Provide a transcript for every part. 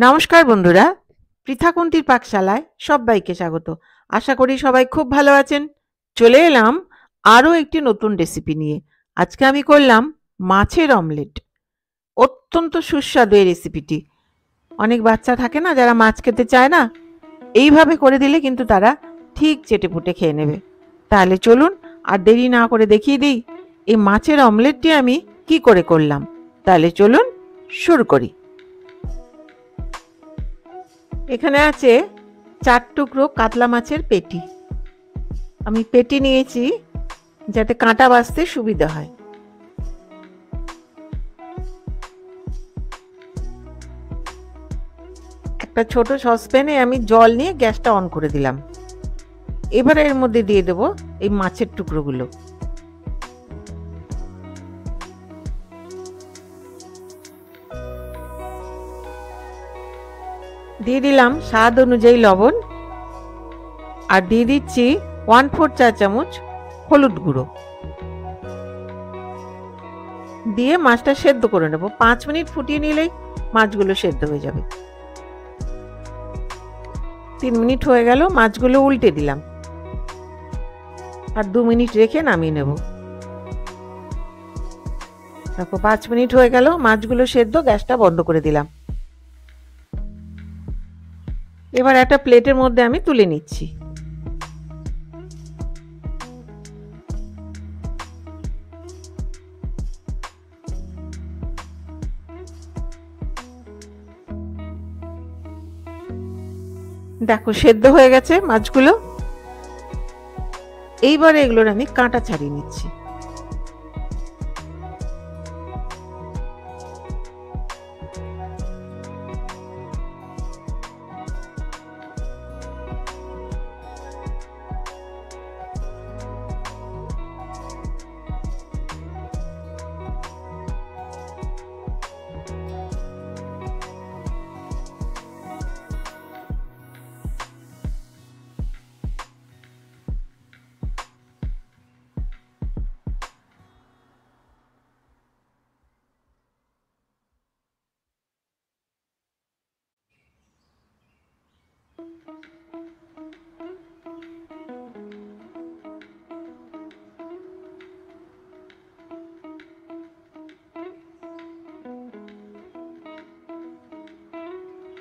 নমস্কার বন্ধুরা, পৃথাকুন্তির পাকশালায় সবাইকে স্বাগত। আশা করি সবাই খুব ভালো আছেন। চলে এলাম আরও একটি নতুন রেসিপি নিয়ে। আজকে আমি করলাম মাছের অমলেট। অত্যন্ত সুস্বাদু এই রেসিপিটি। অনেক বাচ্চা থাকে না যারা মাছ খেতে চায় না, এইভাবে করে দিলে কিন্তু তারা ঠিক চেটেপুটে খেয়ে নেবে। তাহলে চলুন আর দেরি না করে দেখিয়ে দিই এই মাছের অমলেটটি আমি কি করে করলাম। তাহলে চলুন শুরু করি। এখানে আছে 4 টুকরো কাতলা মাছের পেটি। আমি পেটি নিয়েছি যাতে কাঁটা বাছতে সুবিধা হয়। একটা ছোট সসপ্যানে আমি জল নিয়ে গ্যাসটা অন করে দিলাম। এবারে এর মধ্যে দিয়ে দেব এই মাছের টুকরোগুলো। দিয়ে দিলাম স্বাদ অনুযায়ী লবণ, আর দিয়ে দিচ্ছি 1/4 চা চামচ হলুদ গুঁড়ো। দিয়ে মাছটা সেদ্ধ করে নেব। 5 মিনিট ফুটিয়ে নিলেই মাছগুলো সেদ্ধ হয়ে যাবে। 3 মিনিট হয়ে গেল, মাছগুলো উল্টে দিলাম আর 2 মিনিট রেখে নামিয়ে নেব। দেখো 5 মিনিট হয়ে গেল, মাছগুলো সেদ্ধ, গ্যাসটা বন্ধ করে দিলাম। এবার একটা প্লেটের মধ্যে আমি তুলে নিচ্ছি। দেখো সেদ্ধ হয়ে গেছে মাছগুলো। এইবারে এগুলোর আমি কাঁটা ছাড়িয়ে নিচ্ছি।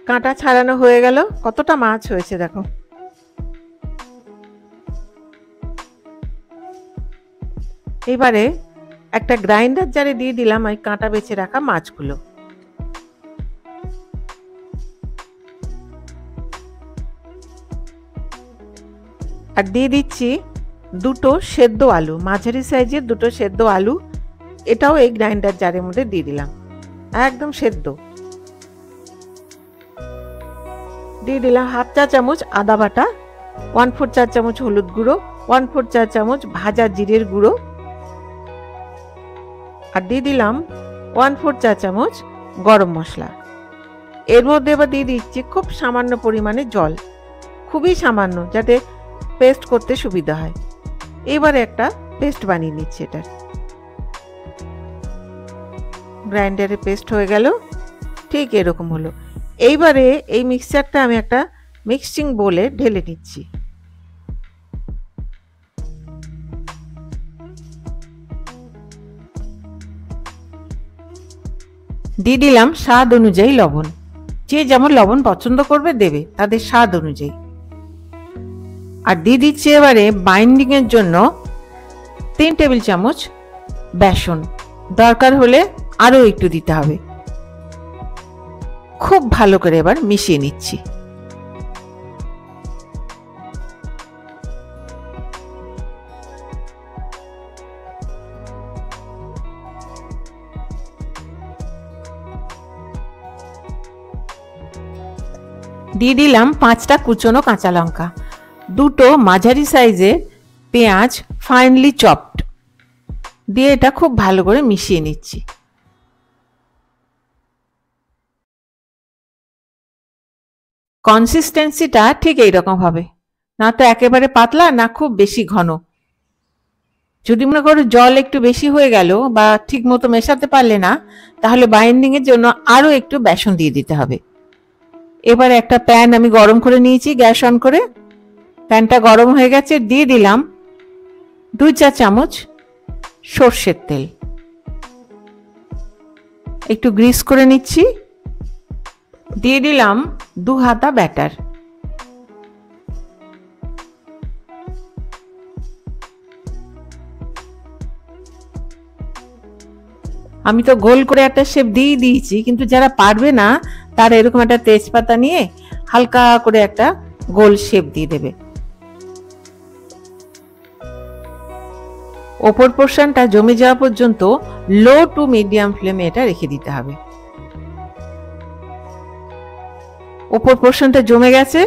কাঁটা ছাড়ানো হয়ে গেল। কতটা মাছ হয়েছে দেখো। এবারে একটা গ্রাইন্ডার জারে দিয়ে দিলাম ওই কাঁটা বেছে রাখা মাছগুলো। আর দিয়ে দিচ্ছি 2টো সেদ্ধ আলু, মাঝারি সাইজের 2টো সেদ্ধ আলু। এটাও এই গ্রাইন্ডার জারের মধ্যে দিয়ে দিলাম, একদম সেদ্ধ। দিয়ে দিলাম 1/2 চা চামচ আদা বাটা, 1/4 চা চামচ হলুদ গুঁড়ো, 1/4 চা চামচ ভাজা জিরের গুঁড়ো, আর দিয়ে দিলাম 1/4 চা চামচ গরম মশলা। এর মধ্যে এবার দিয়ে দিচ্ছি খুব সামান্য পরিমাণে জল, খুবই সামান্য, যাতে পেস্ট করতে সুবিধা হয়। এবারে একটা পেস্ট বানিয়ে নিচ্ছি। এটা গ্রাইন্ডারে পেস্ট হয়ে গেল, ঠিক এরকম হলো। এইবারে এই মিক্সচারটা আমি একটা মিক্সিং বোলে ঢেলে নিচ্ছি। দিয়ে দিলাম স্বাদ অনুযায়ী লবণ। যে যেমন লবণ পছন্দ করবে দেবে তাদের স্বাদ অনুযায়ী। আর দিয়ে দিচ্ছি এবারে বাইন্ডিং এর জন্য 3 টেবিল চামচ বেসন। দরকার হলে আরো একটু দিতে হবে। খুব ভালো করে এবার মিশিয়ে নিচ্ছি। দিয়ে দিলাম 5টা কুচনো কাঁচা লঙ্কা, 2টো মাঝারি সাইজের পেঁয়াজ ফাইনলি চপড। দিয়ে এটা খুব ভালো করে মিশিয়ে নিচ্ছি। কনসিস্টেন্সিটা ঠিক এইরকম হবে, না তো একেবারে পাতলা না খুব বেশি ঘন। যদি মনে করো জল একটু বেশি হয়ে গেল বা ঠিকমতো মেশাতে পারলে না, তাহলে বাইন্ডিং এর জন্য আরো একটু বেসন দিয়ে দিতে হবে। এবার একটা প্যান আমি গরম করে নিয়েছি, গ্যাস অন করে। প্যানটা গরম হয়ে গেছে, দিয়ে দিলাম 2 চা চামচ সর্ষের তেল। একটু গ্রিস করে নিচ্ছি। দিয়ে দিলাম 2 হাতা ব্যাটার। আমি তো গোল করে একটা শেপ দিয়ে দিয়েছি, কিন্তু যারা পারবে না তারা এরকম একটা তেজপাতা নিয়ে হালকা করে একটা গোল শেপ দিয়ে দেবে। ওপর পোর্শনটা জমে যাওয়া পর্যন্ত লো টু মিডিয়াম ফ্লেমে এটা রেখে দিতে হবে। ওপর পোর্শনটা জমে গেছে,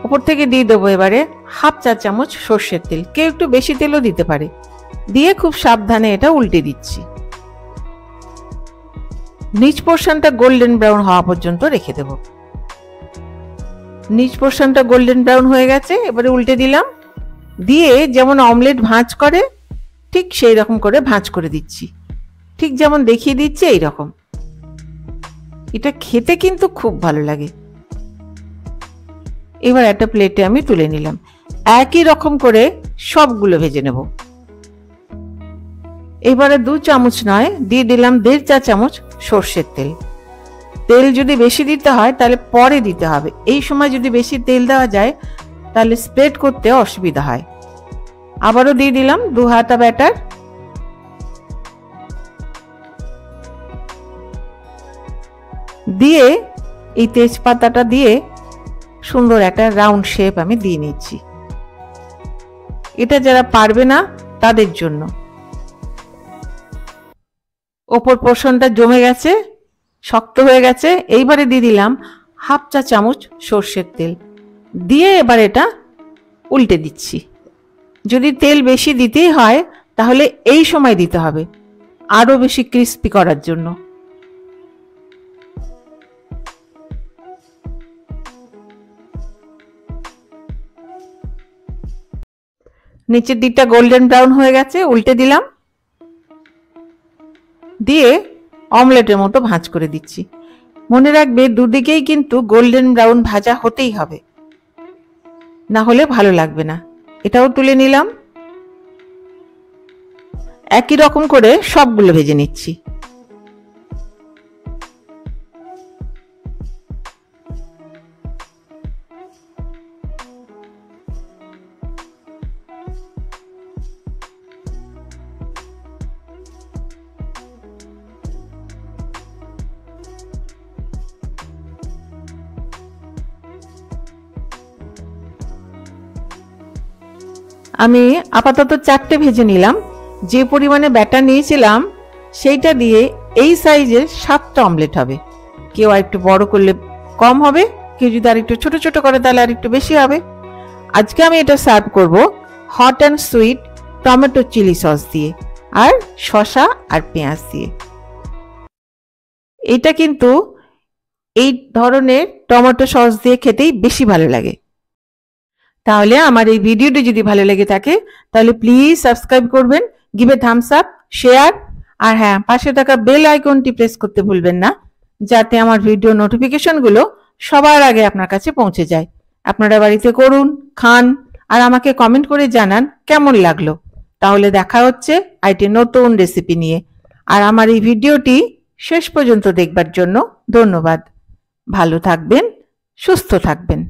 ওপর থেকে দিয়ে দেবো এবারে 1/2 চা চামচ সর্ষের তেল। কেউ একটু বেশি তেলও দিতে পারে। দিয়ে খুব সাবধানে এটা উল্টে দিচ্ছি। নিচ পোর্শনটা গোল্ডেন ব্রাউন হওয়া পর্যন্ত রেখে দেব। নিচ পোর্শনটা গোল্ডেন ব্রাউন হয়ে গেছে, এবারে উল্টে দিলাম। দিয়ে যেমন অমলেট ভাঁজ করে ঠিক সেই রকম করে ভাঁজ করে দিচ্ছি, ঠিক যেমন দেখিয়ে দিচ্ছি এইরকম। এটা খেতে কিন্তু খুব ভালো লাগে। এবার একটা প্লেটে আমি তুলে নিলাম। একই রকম করে সবগুলো ভেজে নেব। এবারে 2 চামচ নয়, দিয়ে দিলাম 1.5 চা চামচ সর্ষের তেল। তেল যদি বেশি দিতে হয় তাহলে পরে দিতে হবে। এই সময় যদি বেশি তেল দেওয়া যায় তাহলে স্প্রেড করতে অসুবিধা হয়। আবারও দিয়ে দিলাম 2 হাতা ব্যাটার। দিয়ে এই তেজপাতাটা দিয়ে সুন্দর একটা রাউন্ড শেপ আমি দিয়ে নিচ্ছি। এটা যারা পারবে না তাদের জন্য। ওপর পোর্শনটা জমে গেছে, শক্ত হয়ে গেছে। এইবারে দিয়ে দিলাম 1/2 চা চামচ সর্ষের তেল। দিয়ে এবার এটা উল্টে দিচ্ছি। যদি তেল বেশি দিতেই হয় তাহলে এই সময় দিতে হবে, আরো বেশি ক্রিস্পি করার জন্য। নিচের দিকটা গোল্ডেন ব্রাউন হয়ে গেছে, উল্টে দিলাম। দিয়ে অমলেটের মতো ভাঁজ করে দিচ্ছি। মনে রাখবে দুদিকেই কিন্তু গোল্ডেন ব্রাউন ভাজা হতেই হবে, না হলে ভালো লাগবে না। এটাও তুলে নিলাম। একই রকম করে সবগুলো ভেজে নিচ্ছি। আমি আপাতত 4টে ভেজে নিলাম। যে পরিমাণে ব্যাটার নিয়েছিলাম সেইটা দিয়ে এই সাইজের 7টা অমলেট হবে। কেউ আর একটু বড় করলে কম হবে, কেউ যদি আর একটু ছোট ছোট করে তাহলে আর একটু বেশি হবে। আজকে আমি এটা সার্ভ করব hot and sweet tomato chilli sauce দিয়ে আর শসা আর পেঁয়াজ দিয়ে। এটা কিন্তু এই ধরনের টমেটো সস দিয়ে খেতেই বেশি ভালো লাগে। তাহলে আমার এই ভিডিওটি যদি ভালো লেগে থাকে তাহলে প্লিজ সাবস্ক্রাইব করবেন, give a thumbs up, share, আর হ্যাঁ, পাশে থাকা বেল আইকনটি প্রেস করতে ভুলবেন না, যাতে আমার ভিডিও নোটিফিকেশনগুলো সবার আগে আপনার কাছে পৌঁছে যায়। আপনারা বাড়িতে করুন, খান, আর আমাকে কমেন্ট করে জানান কেমন লাগলো। তাহলে দেখা হচ্ছে আরেকটি নতুন রেসিপি নিয়ে। আর আমার এই ভিডিওটি শেষ পর্যন্ত দেখবার জন্য ধন্যবাদ। ভালো থাকবেন, সুস্থ থাকবেন।